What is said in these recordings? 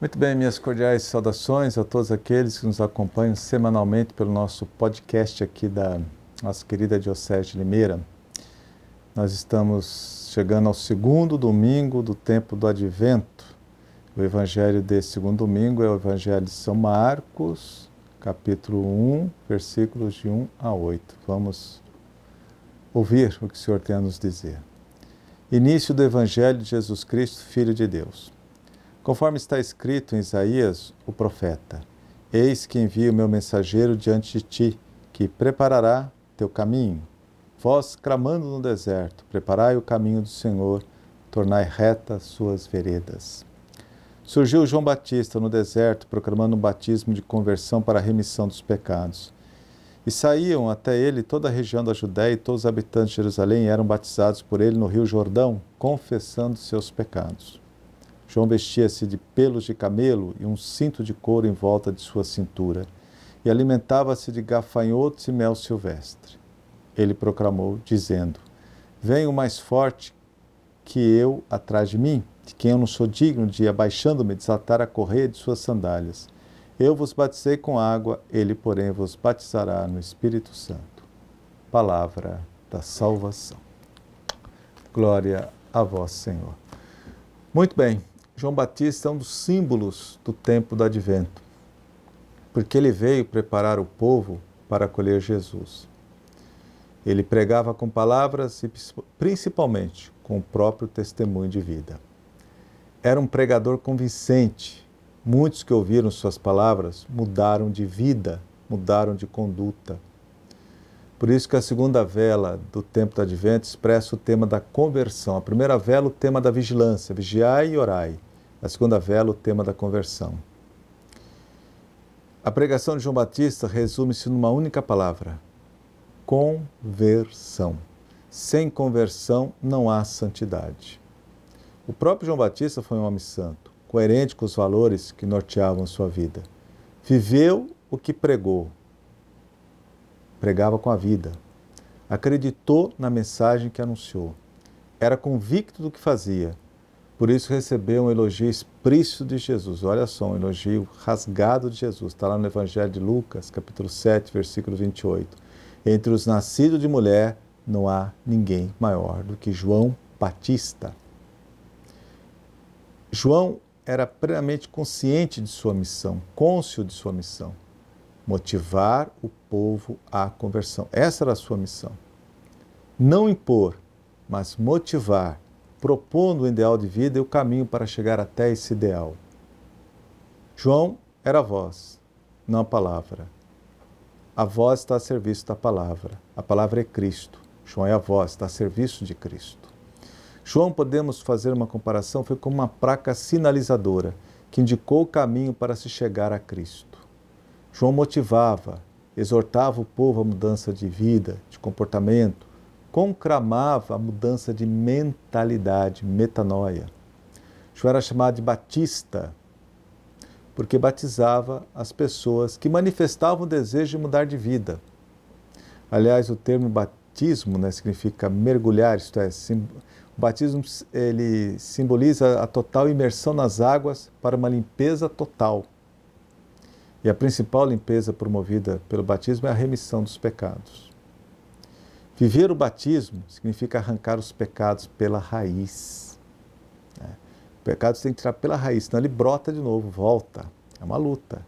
Muito bem, minhas cordiais saudações a todos aqueles que nos acompanham semanalmente pelo nosso podcast aqui da nossa querida Diocese de Limeira. Nós estamos chegando ao segundo domingo do tempo do Advento. O evangelho desse segundo domingo é o evangelho de São Marcos, capítulo 1, versículos de 1 a 8. Vamos ouvir o que o Senhor tem a nos dizer. Início do evangelho de Jesus Cristo, Filho de Deus. Conforme está escrito em Isaías, o profeta: Eis que envio o meu mensageiro diante de ti, que preparará teu caminho. Vós, clamando no deserto, preparai o caminho do Senhor, tornai retas suas veredas. Surgiu João Batista no deserto, proclamando um batismo de conversão para a remissão dos pecados. E saíam até ele toda a região da Judéia, e todos os habitantes de Jerusalém eram batizados por ele no rio Jordão, confessando seus pecados. João vestia-se de pelos de camelo e um cinto de couro em volta de sua cintura, e alimentava-se de gafanhotos e mel silvestre. Ele proclamou, dizendo: Venho mais forte que eu atrás de mim, de quem eu não sou digno de, abaixando-me, desatar a correia de suas sandálias. Eu vos batizei com água, ele, porém, vos batizará no Espírito Santo. Palavra da salvação. Glória a vós, Senhor. Muito bem. João Batista é um dos símbolos do tempo do Advento, porque ele veio preparar o povo para acolher Jesus. Ele pregava com palavras e principalmente com o próprio testemunho de vida. Era um pregador convincente. Muitos que ouviram suas palavras mudaram de vida, mudaram de conduta. Por isso que a segunda vela do tempo do Advento expressa o tema da conversão. A primeira vela, o tema da vigilância, vigiai e orai. A segunda vela, o tema da conversão. A pregação de João Batista resume-se numa única palavra: conversão. Sem conversão não há santidade. O próprio João Batista foi um homem santo, coerente com os valores que norteavam sua vida. Viveu o que pregou. Pregava com a vida. Acreditou na mensagem que anunciou. Era convicto do que fazia. Por isso recebeu um elogio explícito de Jesus. Olha só, um elogio rasgado de Jesus. Está lá no Evangelho de Lucas, capítulo 7, versículo 28. Entre os nascidos de mulher, não há ninguém maior do que João Batista. João era plenamente consciente de sua missão, cônscio de sua missão. Motivar o povo à conversão. Essa era a sua missão. Não impor, mas motivar, propondo o ideal de vida e o caminho para chegar até esse ideal. João era a voz, não a palavra. A voz está a serviço da palavra. A palavra é Cristo. João é a voz, está a serviço de Cristo. João, podemos fazer uma comparação, foi como uma placa sinalizadora que indicou o caminho para se chegar a Cristo. João motivava, exortava o povo à mudança de vida, de comportamento, conclamava a mudança de mentalidade, metanoia. João era chamado de Batista, porque batizava as pessoas que manifestavam o desejo de mudar de vida. Aliás, o termo batismo, significa mergulhar, isto é, o batismo ele simboliza a total imersão nas águas para uma limpeza total. E a principal limpeza promovida pelo batismo é a remissão dos pecados. Viver o batismo significa arrancar os pecados pela raiz. O pecado você tem que tirar pela raiz, senão ele brota de novo, volta. É uma luta.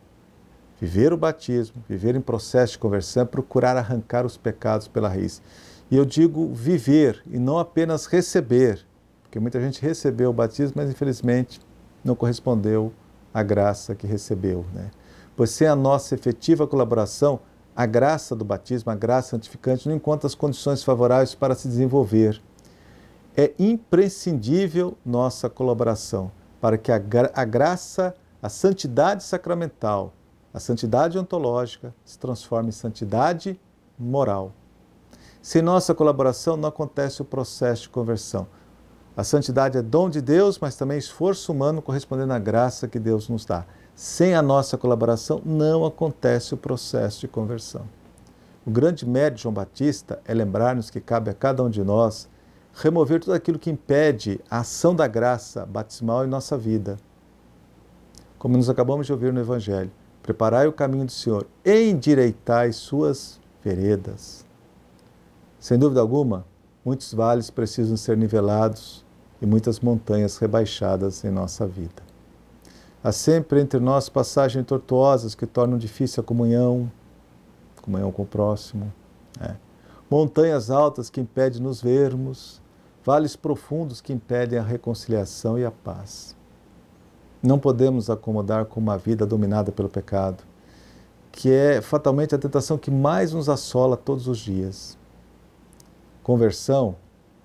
Viver o batismo, viver em processo de conversão é procurar arrancar os pecados pela raiz. E eu digo viver e não apenas receber, porque muita gente recebeu o batismo, mas infelizmente não correspondeu à graça que recebeu. Pois sem a nossa efetiva colaboração, a graça do batismo, a graça santificante, não encontra as condições favoráveis para se desenvolver. É imprescindível nossa colaboração para que a graça, a santidade sacramental, a santidade ontológica se transforme em santidade moral. Sem nossa colaboração não acontece o processo de conversão. A santidade é dom de Deus, mas também esforço humano correspondendo à graça que Deus nos dá. Sem a nossa colaboração não acontece o processo de conversão. O grande mérito de João Batista é lembrar-nos que cabe a cada um de nós remover tudo aquilo que impede a ação da graça batismal em nossa vida. como nos acabamos de ouvir no Evangelho. Preparai o caminho do Senhor, endireitai suas veredas. Sem dúvida alguma, muitos vales precisam ser nivelados e muitas montanhas rebaixadas em nossa vida. Há sempre entre nós passagens tortuosas que tornam difícil a comunhão com o próximo. Montanhas altas que impedem nos vermos, vales profundos que impedem a reconciliação e a paz. Não podemos acomodar com uma vida dominada pelo pecado, que é fatalmente a tentação que mais nos assola todos os dias. Conversão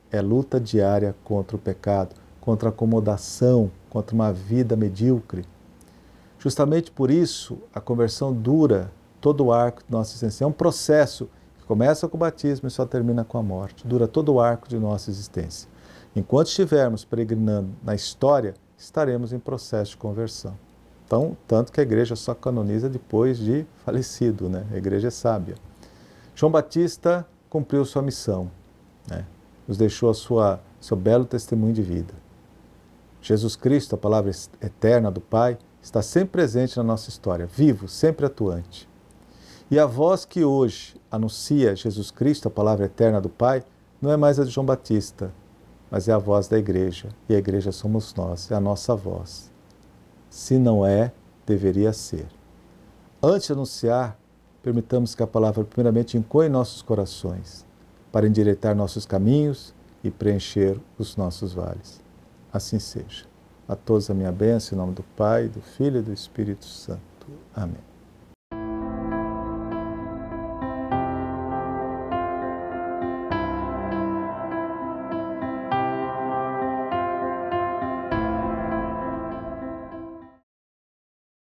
é luta diária contra o pecado, contra a acomodação, contra uma vida medíocre. Justamente por isso, a conversão dura todo o arco de nossa existência. É um processo que começa com o batismo e só termina com a morte. Dura todo o arco de nossa existência. Enquanto estivermos peregrinando na história, estaremos em processo de conversão. Então, tanto que a igreja só canoniza depois de falecido, né? A igreja é sábia. João Batista cumpriu sua missão, né? Nos deixou seu belo testemunho de vida. Jesus Cristo, a palavra eterna do Pai, está sempre presente na nossa história, vivo, sempre atuante. E a voz que hoje anuncia Jesus Cristo, a palavra eterna do Pai, não é mais a de João Batista, mas é a voz da igreja. E a igreja somos nós, é a nossa voz. Se não é, deveria ser. Antes de anunciar, permitamos que a palavra primeiramente incoe nossos corações, para endireitar nossos caminhos e preencher os nossos vales. Assim seja. A todos a minha bênção, em nome do Pai, do Filho e do Espírito Santo. Amém.